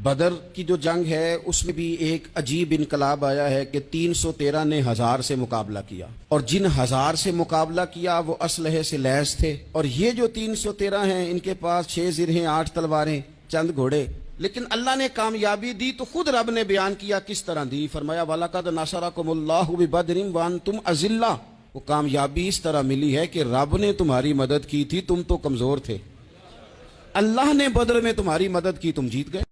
बदर की जो जंग है उसमें भी एक अजीब इनकलाब आया है कि 313 ने 1000 से मुकाबला किया, और जिन 1000 से मुकाबला किया वो असलहे से लैस थे, और ये जो 313 हैं इनके पास 6 जिरहें, 8 तलवारें, चंद घोड़े। लेकिन अल्लाह ने कामयाबी दी तो खुद रब ने बयान किया किस तरह दी। फरमाया वलक़द नसरकुमुल्लाहु बिबदरिन व अंतुम अज़िल्ला। वो कामयाबी इस तरह मिली है कि रब ने तुम्हारी मदद की थी, तुम तो कमजोर थे, अल्लाह ने बदर में तुम्हारी मदद की, तुम जीत गए।